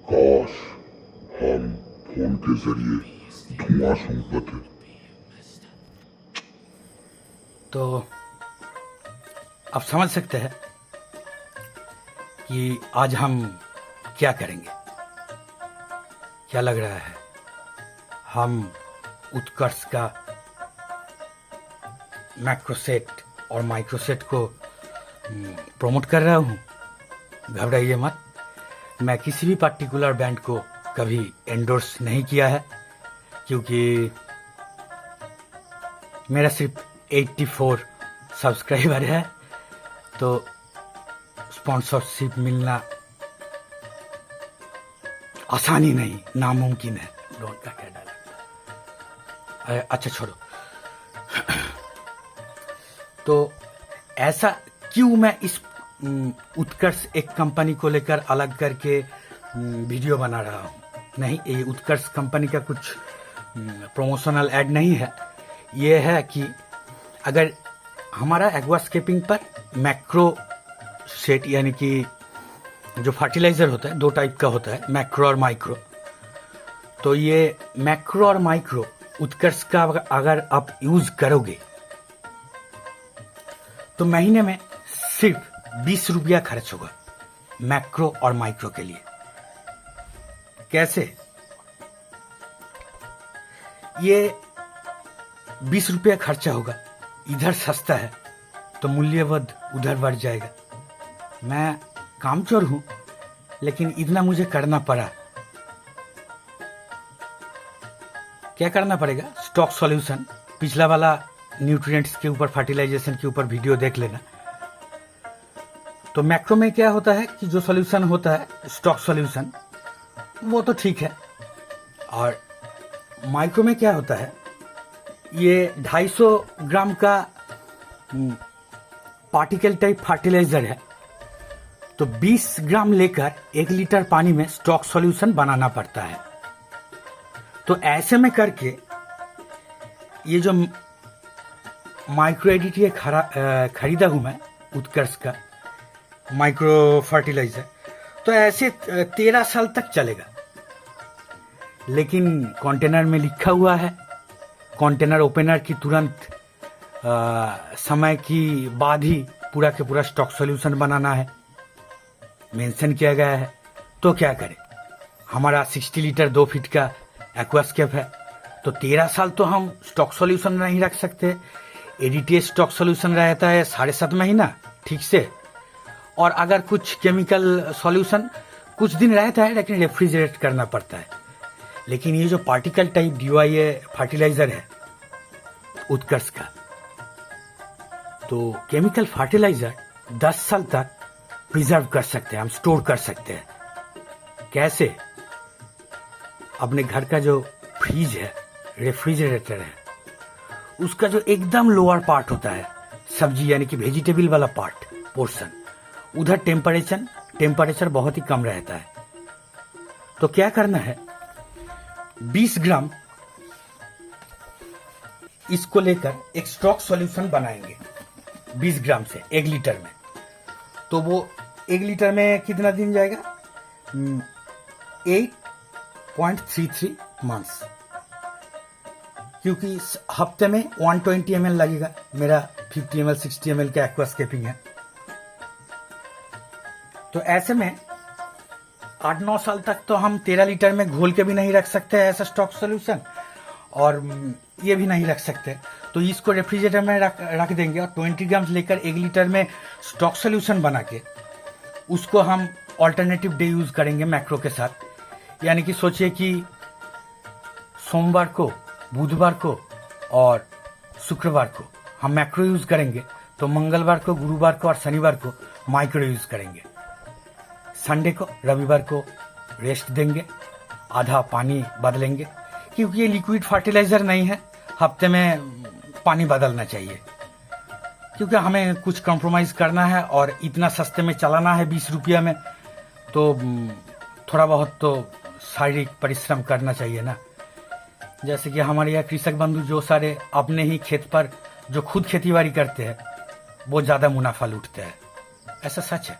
काश हम फोन के जरिए धुआं सूंघ पाते। तो आप समझ सकते हैं कि आज हम क्या करेंगे। क्या लग रहा है, हम उत्कर्ष का मैक्रोसेट और माइक्रोसेट को प्रमोट कर रहा हूँ। घबराइए मत, मैं किसी भी पर्टिकुलर बैंड को कभी एंडोर्स नहीं किया है, क्योंकि मेरा सिर्फ 84 सब्सक्राइबर है, तो स्पॉन्सरशिप मिलना आसानी नहीं, नामुमकिन है। डॉन का क्या डाला, अच्छा छोड़ो। तो ऐसा क्यों मैं इस उत्कर्ष एक कंपनी को लेकर अलग करके वीडियो बना रहा हूँ। नहीं, ये उत्कर्ष कंपनी का कुछ प्रमोशनल ऐड नहीं है। ये है कि अगर हमारा एक्वास्केपिंग पर मैक्रो सेट, यानी कि जो फर्टिलाइजर होता है, दो टाइप का होता है, मैक्रो और माइक्रो। तो ये मैक्रो और माइक्रो उत्कर्ष का अगर आप यूज करोगे तो महीने में सिर्फ 20 रुपया खर्च होगा मैक्रो और माइक्रो के लिए। कैसे? ये 20 रुपया खर्चा होगा, इधर सस्ता है तो मूल्यवध उधर बढ़ जाएगा। मैं कामचोर हूं, लेकिन इतना मुझे करना पड़ा। क्या करना पड़ेगा? स्टॉक सॉल्यूशन, पिछला वाला न्यूट्रिएंट्स के ऊपर, फर्टिलाइजेशन के ऊपर वीडियो देख लेना। तो मैक्रो में क्या होता है कि जो सॉल्यूशन होता है, स्टॉक सॉल्यूशन, वो तो ठीक है। और माइक्रो में क्या होता है, ये 250 ग्राम का पार्टिकल टाइप फर्टिलाइजर है। तो 20 ग्राम लेकर 1 लीटर पानी में स्टॉक सॉल्यूशन बनाना पड़ता है। तो ऐसे में करके ये जो माइक्रो एडिट ये खरीदा हूं मैं उत्कर्ष का माइक्रो फर्टिलाइजर, तो ऐसे 13 साल तक चलेगा। लेकिन कंटेनर में लिखा हुआ है, कंटेनर ओपनर की तुरंत समय की बाद ही पूरा के पूरा स्टॉक सॉल्यूशन बनाना है, मेंशन किया गया है। तो क्या करें, हमारा 60 लीटर 2 फीट का एक्वास्केप है, तो 13 साल तो हम स्टॉक सॉल्यूशन नहीं रख सकते। एडीटीएस स्टॉक सॉल्यूशन रहता है 7.5 महीना ठीक से, और अगर कुछ केमिकल सॉल्यूशन कुछ दिन रहता है, लेकिन रेफ्रिजरेट करना पड़ता है। लेकिन ये जो पार्टिकल टाइप डीवाईए फर्टिलाइजर है उत्कर्ष का, तो केमिकल फर्टिलाइजर 10 साल तक प्रिजर्व कर सकते हैं, हम स्टोर कर सकते हैं। कैसे? अपने घर का जो फ्रिज है, रेफ्रिजरेटर है, उसका जो एकदम लोअर पार्ट होता है, सब्जी यानी कि वेजिटेबल वाला पार्ट, पोर्शन, उधर टेम्परेचर बहुत ही कम रहता है। तो क्या करना है, 20 ग्राम इसको लेकर एक स्टॉक सॉल्यूशन बनाएंगे 20 ग्राम से 1 लीटर में। तो वो 1 लीटर में कितना दिन जाएगा? 8.33 मंथ्स, क्योंकि हफ्ते में 120 ml लगेगा। मेरा 50 ml 60 ml का एक्वास्केपिंग है। तो ऐसे में 8-9 साल तक तो हम 13 लीटर में घोल के भी नहीं रख सकते ऐसा स्टॉक सॉल्यूशन, और ये भी नहीं रख सकते। तो इसको रेफ्रिजरेटर में रख देंगे, और 20 ग्राम लेकर 1 लीटर में स्टॉक सॉल्यूशन बना के उसको हम ऑल्टरनेटिव डे यूज करेंगे मैक्रो के साथ। यानी कि सोचिए कि सोमवार को, बुधवार को और शुक्रवार को हम मैक्रो यूज करेंगे, तो मंगलवार को, गुरुवार को और शनिवार को माइक्रो यूज करेंगे। संडे को, रविवार को रेस्ट देंगे, आधा पानी बदलेंगे, क्योंकि ये लिक्विड फर्टिलाइजर नहीं है, हफ्ते में पानी बदलना चाहिए। क्योंकि हमें कुछ कॉम्प्रोमाइज करना है और इतना सस्ते में चलाना है 20 रुपया में, तो थोड़ा बहुत तो शारीरिक परिश्रम करना चाहिए ना। जैसे कि हमारे यहाँ कृषक बंधु जो सारे अपने ही खेत पर जो खुद खेती बाड़ी करते हैं, वो ज्यादा मुनाफा लूटते हैं, ऐसा सच है।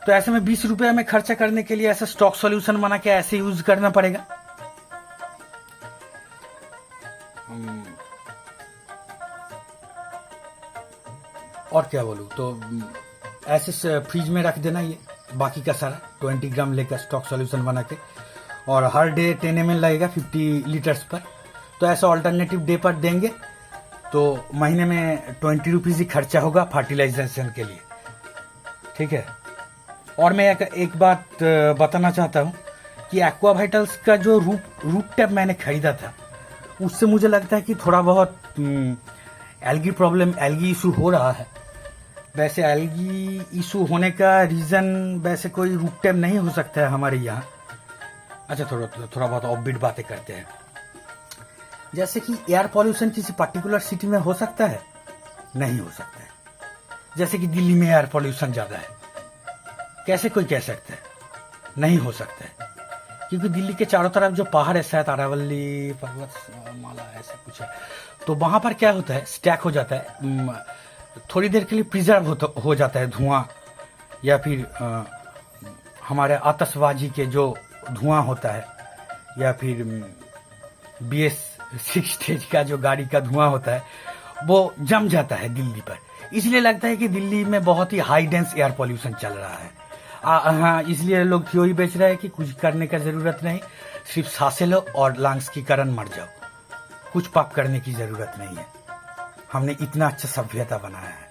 तो ऐसे में 20 रुपये में खर्चा करने के लिए ऐसा स्टॉक सॉल्यूशन बना के ऐसे यूज करना पड़ेगा। और क्या बोलूं, तो ऐसे फ्रिज में रख देना ये बाकी का सारा 20 ग्राम लेकर स्टॉक सॉल्यूशन बना के, और हर डे 10 ml लगेगा 50 लीटर्स पर। तो ऐसा ऑल्टरनेटिव डे पर देंगे तो महीने में 20 रुपीज ही खर्चा होगा फर्टिलाइजेशन के लिए, ठीक है। और मैं एक बात बताना चाहता हूँ कि एक्वा वाइटल्स का जो रूट टैप मैंने खरीदा था, उससे मुझे लगता है कि थोड़ा बहुत एल्गी प्रॉब्लम, एल्गी इशू हो रहा है। वैसे एल्गी इशू होने का रीज़न वैसे कोई रूट टैप नहीं हो सकता है हमारे यहाँ। अच्छा, थोड़ा बहुत ऑफबीट बातें करते हैं। जैसे कि एयर पॉल्यूशन किसी पर्टिकुलर सिटी में हो सकता है, नहीं हो सकता है। जैसे कि दिल्ली में एयर पॉल्यूशन ज़्यादा है, कैसे कोई कह सकता है? नहीं हो सकता है, क्योंकि दिल्ली के चारों तरफ जो पहाड़ है, शायद अरावली पर्वतमाला ऐसा कुछ है, तो वहाँ पर क्या होता है, स्टैक हो जाता है, थोड़ी देर के लिए प्रिजर्व हो जाता है धुआं, या फिर हमारे आतशबाजी के जो धुआं होता है, या फिर BS6 स्टेज का जो गाड़ी का धुआं होता है, वो जम जाता है दिल्ली पर। इसलिए लगता है कि दिल्ली में बहुत ही हाई डेंस एयर पॉल्यूशन चल रहा है। हाँ, इसलिए लोग थ्योरी बेच रहे हैं कि कुछ करने का जरूरत नहीं, सिर्फ सांसें लो और लंग्स के कारण मर जाओ, कुछ पाप करने की जरूरत नहीं है। हमने इतना अच्छा सभ्यता बनाया है,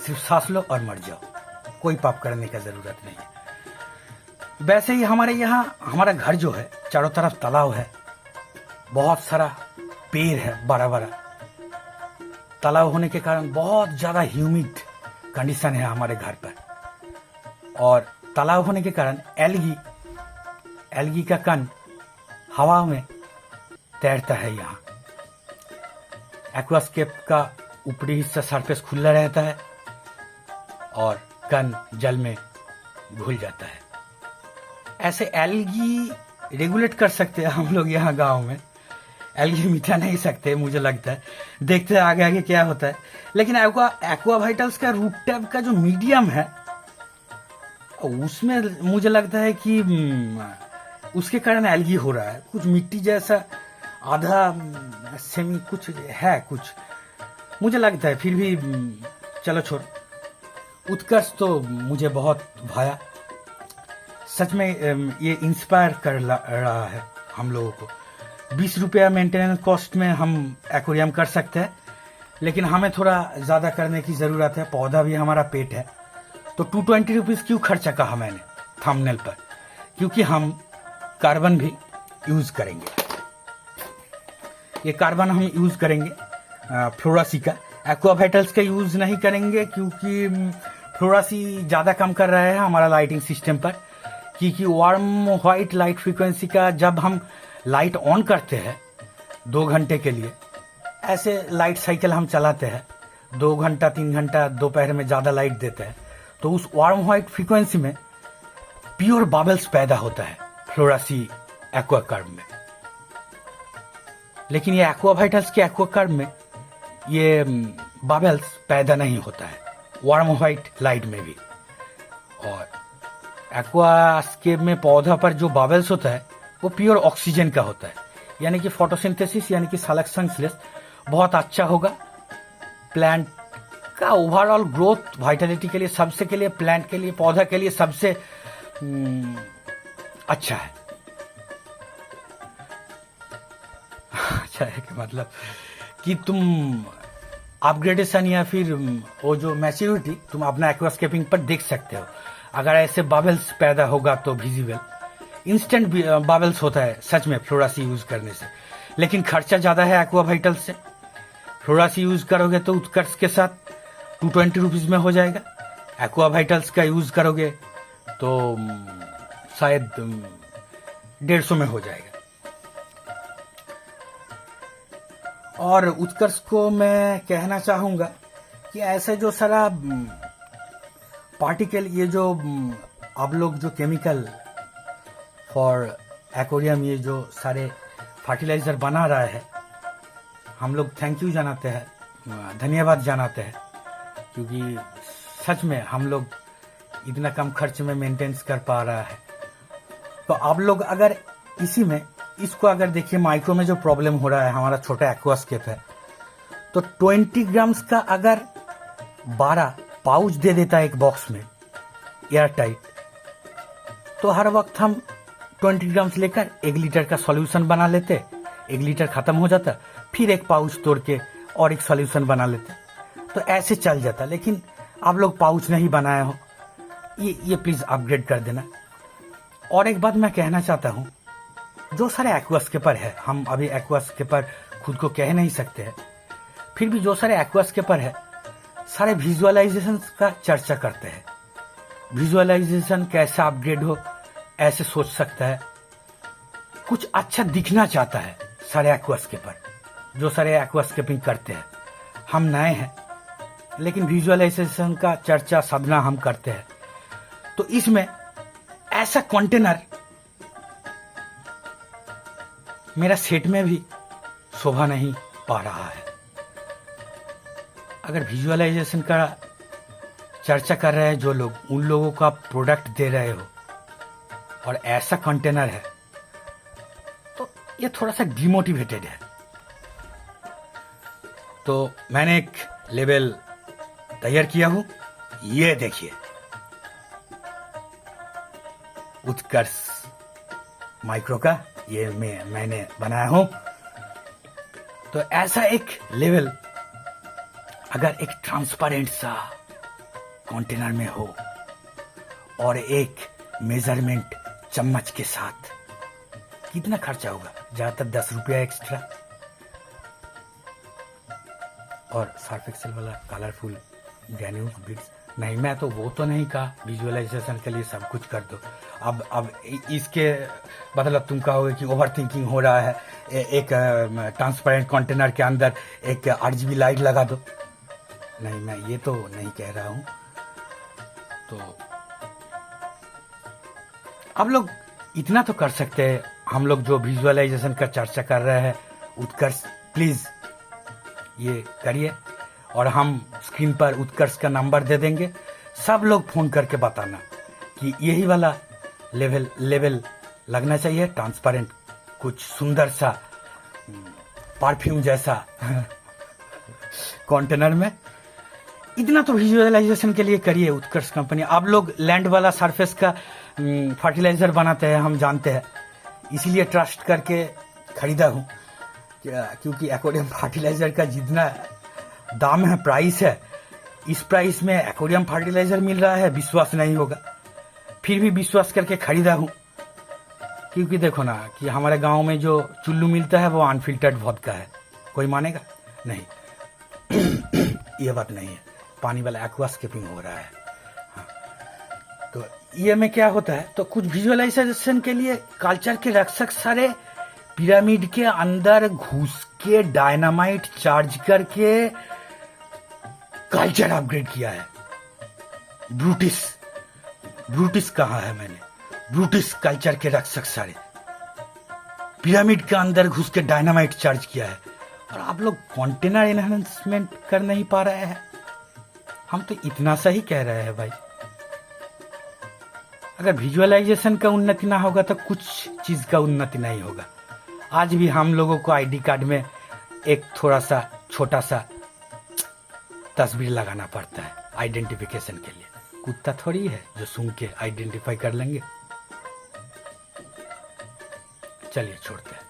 सिर्फ सांस लो और मर जाओ, कोई पाप करने का जरूरत नहीं है। वैसे ही हमारे यहाँ, हमारा घर जो है, चारों तरफ तालाब है, बहुत सारा पेड़ है, बड़ा बड़ा तालाब होने के कारण बहुत ज्यादा ह्यूमिड कंडीशन है हमारे घर पर, और तालाब होने के कारण एल्गी का कण हवा में तैरता है। यहाँ एक्वास्केप का ऊपरी हिस्सा सरफेस खुला रहता है और कण जल में घुल जाता है। ऐसे एल्गी रेगुलेट कर सकते हैं हम लोग यहाँ गांव में। एल्गी मिटा नहीं सकते मुझे लगता है, देखते हैं आगे आगे क्या होता है। लेकिन एक्वा वाइटल्स का रूट टैप का जो मीडियम है, उसमें मुझे लगता है कि उसके कारण एल्गी हो रहा है, कुछ मिट्टी जैसा आधा सेमी कुछ है, कुछ मुझे लगता है। फिर भी चलो छोड़, उत्कर्ष तो मुझे बहुत भाया, सच में ये इंस्पायर कर रहा है हम लोगों को। 20 रुपया मेंटेनेंस कॉस्ट में हम एक्वेरियम कर सकते हैं, लेकिन हमें थोड़ा ज़्यादा करने की ज़रूरत है। पौधा भी हमारा पेट है, तो 220 रुपीज़ क्यों खर्चा कहा मैंने थंबनेल पर, क्योंकि हम कार्बन भी यूज़ करेंगे। ये कार्बन हम यूज़ करेंगे फ्लोरासी का, एक्वा वाइटल्स का यूज़ नहीं करेंगे, क्योंकि फ्लोरासी ज़्यादा कम कर रहा है हमारा लाइटिंग सिस्टम पर। क्योंकि वार्म व्हाइट लाइट फ्रीक्वेंसी का जब हम लाइट ऑन करते हैं 2 घंटे के लिए, ऐसे लाइट साइकिल हम चलाते हैं 2 घंटा 3 घंटा, दोपहर में ज़्यादा लाइट देते हैं, तो उस वार्म व्हाइट फ्रीक्वेंसी में प्योर बबल्स पैदा होता है फ्लोरासी एक्वा कर्व में। लेकिन ये एक्वा वाइटल्स के एक्वा कर्व में ये बबल्स पैदा नहीं होता है वार्म व्हाइट लाइट में भी। और एक्वास्केप में पौधा पर जो बबल्स होता है वो प्योर ऑक्सीजन का होता है, यानी कि फोटोसिंथेसिस यानी कि सलेक्शन बहुत अच्छा होगा। प्लांट का ओवरऑल ग्रोथ वाइटलिटी के लिए, सबसे के लिए, प्लांट के लिए, पौधा के लिए सबसे अच्छा है। अच्छा है कि मतलब कि तुम अपग्रेडेशन या फिर वो जो मैच्योरिटी तुम अपना एक्वास्केपिंग पर देख सकते हो। अगर ऐसे बबल्स पैदा होगा तो विजिबल इंस्टेंट बबल्स होता है सच में फ्लोरासी यूज करने से, लेकिन खर्चा ज्यादा है एक्वा वाइटल्स से। फ्लोरासी यूज करोगे तो उत्कर्ष के साथ 220 रुपीज में हो जाएगा, एक्वा वाइटल्स का यूज करोगे तो शायद 150 में हो जाएगा। और उत्कर्ष को मैं कहना चाहूंगा कि ऐसे जो सारा पार्टिकल, ये जो आप लोग जो केमिकल फॉर एक्वेरियम, ये जो सारे फर्टिलाइजर बना रहा है, हम लोग थैंक यू जनाते हैं, धन्यवाद जनाते हैं, क्योंकि सच में हम लोग इतना कम खर्च में मेंटेनेंस कर पा रहा है। तो आप लोग अगर इसी में इसको अगर देखिए, माइक्रो में जो प्रॉब्लम हो रहा है, हमारा छोटा एक्वास्केप है, तो 20 ग्राम्स का अगर 12 पाउच दे देता है एक बॉक्स में एयर टाइट, तो हर वक्त हम 20 ग्राम्स लेकर 1 लीटर का सॉल्यूशन बना लेते, 1 लीटर खत्म हो जाता, फिर एक पाउच तोड़ के और एक सॉल्यूशन बना लेते, तो ऐसे चल जाता। लेकिन आप लोग पाउच नहीं बनाए हो, ये प्लीज अपग्रेड कर देना। और एक बात मैं कहना चाहता हूँ, जो सारे एक्वास्केपर है, हम अभी एक्वास्केपर खुद को कह नहीं सकते हैं, फिर भी जो सारे एक्वास्केपर है सारे विजुअलाइजेशन का चर्चा करते हैं। विजुअलाइजेशन कैसे अपग्रेड हो ऐसे सोच सकता है, कुछ अच्छा दिखना चाहता है सारे एक्वास्केपर, जो सारे एक्वास्केपिंग करते हैं। हम नए हैं लेकिन विजुअलाइजेशन का चर्चा साधना हम करते हैं, तो इसमें ऐसा कंटेनर मेरा सेट में भी शोभा नहीं पा रहा है। अगर विजुअलाइजेशन का चर्चा कर रहे हैं जो लोग, उन लोगों का प्रोडक्ट दे रहे हो और ऐसा कंटेनर है, तो ये थोड़ा सा डिमोटिवेटेड है। तो मैंने एक लेबल तैयार किया हूं, ये देखिए, उत्कर्ष माइक्रो का ये मैंने बनाया हूं। तो ऐसा एक लेवल अगर एक ट्रांसपेरेंट सा कंटेनर में हो और एक मेजरमेंट चम्मच के साथ, कितना खर्चा होगा? ज्यादातर 10 रुपया एक्स्ट्रा। और सर्फ एक्सेल वाला कलरफुल ग्रैन्यूल बिट्स नहीं, मैं तो वो तो नहीं कहा विजुअलाइजेशन के लिए सब कुछ कर दो। अब इसके मतलब तुम कहोगे कि ओवर थिंकिंग हो रहा है, एक ट्रांसपेरेंट कंटेनर के अंदर एक RGB लाइट लगा दो। नहीं, मैं ये तो नहीं कह रहा हूं। तो आप लोग इतना तो कर सकते हैं, हम लोग जो विजुअलाइजेशन का चर्चा कर रहे हैं, उत्कर्ष प्लीज ये करिए, और हम स्क्रीन पर उत्कर्ष का नंबर दे देंगे। सब लोग फोन करके बताना कि यही वाला लेवल लगना चाहिए, ट्रांसपेरेंट, कुछ सुंदर सा परफ्यूम जैसा कंटेनर में। इतना तो विजुअलाइजेशन के लिए करिए उत्कर्ष कंपनी। आप लोग लैंड वाला सरफेस का फर्टिलाइजर बनाते हैं, हम जानते हैं, इसीलिए ट्रस्ट करके खरीदा हूं, क्योंकि एक्वेरियम फर्टिलाइजर का जितना दाम है, प्राइस है, इस प्राइस में एक्वेरियम फर्टिलाइजर मिल रहा है, विश्वास नहीं होगा। फिर भी विश्वास करके खरीदा हूं, क्योंकि देखो ना कि हमारे गांव में जो चुल्लू मिलता है वो अनफिल्टर्ड वोडका है। कोई मानेगा नहीं? ये बात नहीं है, पानी वाला एक्वास्केपिंग हो रहा है। हाँ। तो ये में क्या होता है, तो कुछ विजुअलाइजेशन के लिए कल्चर के रक्षक सारे पिरामिड के अंदर घुस के डायनामाइट चार्ज करके कल्चर अपग्रेड किया है। ब्रूटिस कहा है मैंने, ब्रूटिस कल्चर के रक्षक सारे पिरामिड के अंदर घुस के डायनामाइट चार्ज किया है, और आप लोग कंटेनर एनहांसमेंट कर नहीं पा रहे हैं। हम तो इतना सा ही कह रहे हैं भाई, अगर विजुअलाइजेशन का उन्नति ना होगा तो कुछ चीज का उन्नति नहीं होगा। आज भी हम लोगों को आईडी कार्ड में एक थोड़ा सा छोटा सा तस्वीर लगाना पड़ता है आइडेंटिफिकेशन के लिए। कुत्ता थोड़ी है जो सूंघ के आइडेंटिफाई कर लेंगे। चलिए छोड़ते हैं।